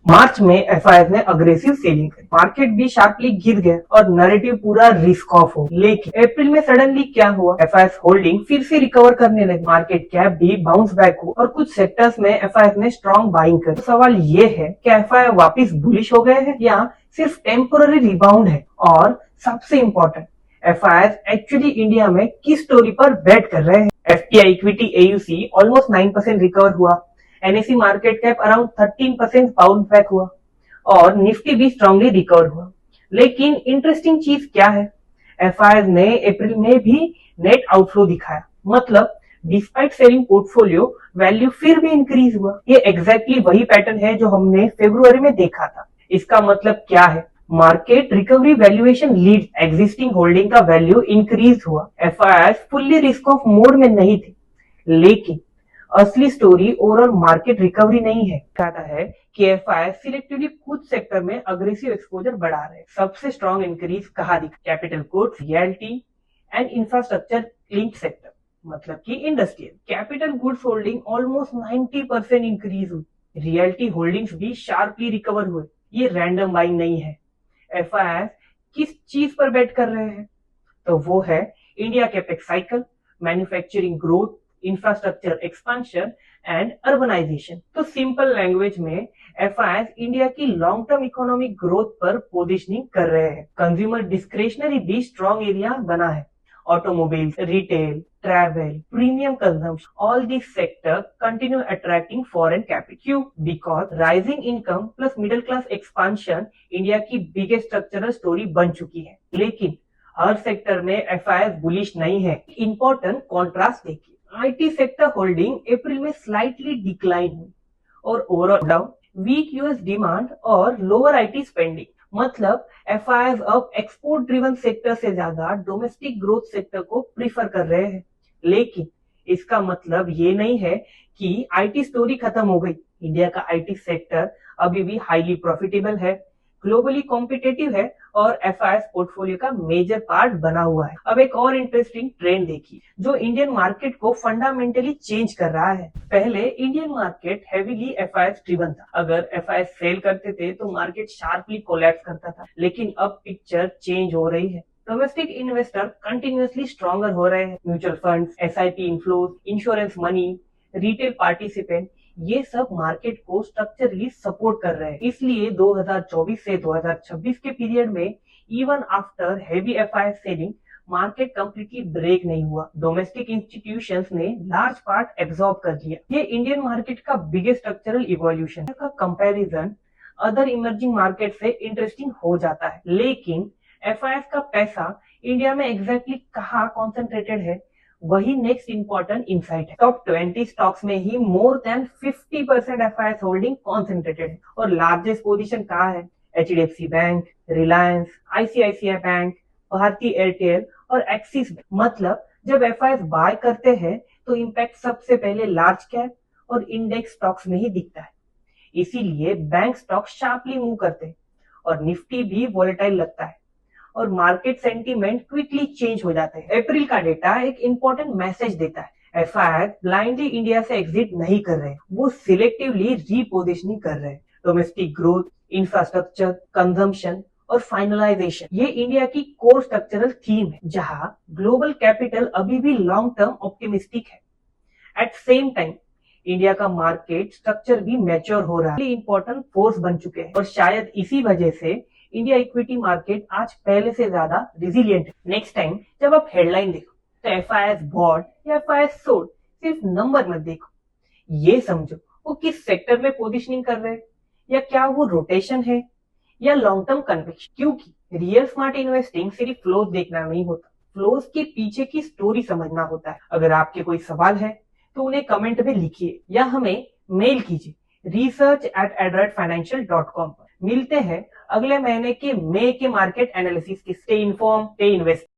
मार्च में एफआईआई ने aggressive selling की, मार्केट भी शार्पली गिर गया और नैरेटिव पूरा रिस्क ऑफ हो। लेकिन अप्रैल में सडनली क्या हुआ, एफआईआई होल्डिंग फिर से रिकवर करने लगी, मार्केट कैप भी बाउंस बैक हुआ और कुछ सेक्टर्स में एफआईआई ने स्ट्रॉन्ग बाइंग करी। तो सवाल ये है कि एफआईआई वापिस बुलिश हो गए हैं या सिर्फ टेम्पोररी रिबाउंड है, और सबसे इम्पोर्टेंट एफआईआई एक्चुअली इंडिया में किस स्टोरी पर बेट कर रहे हैं। FPI equity AUC almost 9% recover हुआ, NSE market cap around 13% bounce back हुआ और निफ्टी भी स्ट्रांगली रिकवर हुआ। लेकिन इंटरेस्टिंग चीज क्या है, एफआईआई ने अप्रैल में भी नेट आउटफ्लो दिखाया, मतलब डिस्पाइट सेलिंग पोर्टफोलियो वैल्यू फिर भी इंक्रीज हुआ। ये एग्जैक्टली वही पैटर्न है जो हमने फरवरी में देखा था। इसका मतलब क्या है, market recovery valuation lead, existing holding का वैल्यू इंक्रीज हुआ। FII fully risk off mode में नहीं थी, लेकिन असली स्टोरी ओवरऑल मार्केट रिकवरी नहीं है। कहता है कि एफआईआई सिलेक्टिवली कुछ सेक्टर में अग्रेसिव एक्सपोजर बढ़ा रहे। सबसे स्ट्रॉन्ग इंक्रीज कहाँ दिखा, capital goods, realty and infrastructure linked sector, मतलब कि industrial. Capital goods holding almost 90% increase हुई, रियल्टी होल्डिंग्स भी शार्पली रिकवर हुए। ये रैंडम बाइंग नहीं है। एफआईआई किस चीज पर बेट कर रहे हैं, तो वो है India capex cycle, manufacturing growth, infrastructure expansion and urbanisation. तो सिंपल लैंग्वेज में एफआईआई इंडिया की लॉन्ग टर्म इकोनॉमिक ग्रोथ पर पोजिशनिंग कर रहे हैं। कंज्यूमर डिस्क्रिशनरी भी स्ट्रॉन्ग एरिया बना है, automobile, retail, travel, premium consumption, all this sector continue attracting foreign capital. क्यों? Because rising income plus middle class expansion India की बिगेस्ट स्ट्रक्चरल स्टोरी बन चुकी है। लेकिन हर सेक्टर में एफआईआई बुलिश नहीं है। इंपॉर्टेंट कॉन्ट्रास्ट देखिए, आईटी सेक्टर होल्डिंग अप्रैल में स्लाइटली डिक्लाइन हुई और overall down, weak US demand और लोअर आईटी स्पेंडिंग। मतलब एफआईआई अब एक्सपोर्ट ड्रिवन सेक्टर से ज्यादा डोमेस्टिक ग्रोथ सेक्टर को प्रीफर कर रहे हैं। लेकिन इसका मतलब ये नहीं है कि आईटी स्टोरी खत्म हो गई। इंडिया का आईटी सेक्टर अभी भी हाईली प्रॉफिटेबल है, ग्लोबली कॉम्पिटेटिव है और एफआईआई पोर्टफोलियो का मेजर पार्ट बना हुआ है। अब एक और इंटरेस्टिंग ट्रेंड देखिए जो इंडियन मार्केट को फंडामेंटली चेंज कर रहा है। पहले Indian market heavily FII driven था। अगर एफआईआई फेल करते थे तो मार्केट शार्पली कोलैप्स करता था। लेकिन अब पिक्चर चेंज हो रही है। डोमेस्टिक इन्वेस्टर कंटिन्यूअसली स्ट्रॉन्गर हो रहे हैं। Mutual funds, SIP inflows, insurance money, retail participant, ये सब मार्केट को स्ट्रक्चरली सपोर्ट कर रहे हैं। इसलिए 2024 से 2026 के पीरियड में even after heavy FII selling market completely break नहीं हुआ। डोमेस्टिक इंस्टीट्यूशंस ने लार्ज पार्ट एब्सॉर्ब कर लिया। ये इंडियन मार्केट का बिगेस्ट स्ट्रक्चरल इवोल्यूशन का कंपैरिजन अदर इमर्जिंग मार्केट से इंटरेस्टिंग हो जाता है। लेकिन एफआईआई का पैसा इंडिया में एग्जैक्टली कहाँ कॉन्सेंट्रेटेड है, वही नेक्स्ट इंपॉर्टेंट इनसाइट है। टॉप 20 स्टॉक्स में ही more than 50% FII holding concentrated है। और लार्जेस्ट पोजीशन कहाँ है, HDFC bank, Reliance, ICICI bank, Bharti Airtel और एक्सिस। मतलब जब एफआईआई बाय करते हैं तो इम्पैक्ट सबसे पहले लार्ज कैप और इंडेक्स स्टॉक्स में ही दिखता है। इसीलिए बैंक स्टॉक शार्पली मूव करते हैं और निफ्टी भी वॉलेटाइल लगता है और मार्केट सेंटीमेंट क्विकली चेंज हो जाते हैं। अप्रैल का डेटा एक इंपॉर्टेंट मैसेज देता है। एफआईआई ब्लाइंडली इंडिया से एग्जिट नहीं कर रहे, वो सिलेक्टिवली रीपोजिशनिंग कर रहे हैं। डोमेस्टिक ग्रोथ, इंफ्रास्ट्रक्चर, कंजम्पशन और फाइनलाइजेशन, ये इंडिया की कोर स्ट्रक्चरल थीम है, जहां ग्लोबल कैपिटल अभी भी लॉन्ग टर्म ऑप्टिमिस्टिक है। एट सेम टाइम इंडिया का मार्केट स्ट्रक्चर भी मैच्योर हो रहा है, इंपॉर्टेंट फोर्स बन चुके हैं और शायद इसी वजह से इंडिया इक्विटी मार्केट आज पहले से ज्यादा रिजिलियंट है। नेक्स्ट टाइम जब आप हेडलाइन देखो तो एफआईआई बॉट या एफआईआई सोल्ड, सिर्फ नंबर मत देखो, ये समझो वो किस सेक्टर में पोजीशनिंग कर रहे हैं, या क्या वो रोटेशन है या लॉन्ग टर्म कन्विक्शन। क्योंकि रियल स्मार्ट इन्वेस्टिंग सिर्फ फ्लोज देखना नहीं होता, फ्लोज के पीछे की स्टोरी समझना होता है। अगर आपके कोई सवाल है तो उन्हें कमेंट में लिखिए या हमें मेल कीजिए research@adroitfinancial.com पर। मिलते हैं अगले महीने के मई के मार्केट एनालिसिस के। Stay inform, stay invest.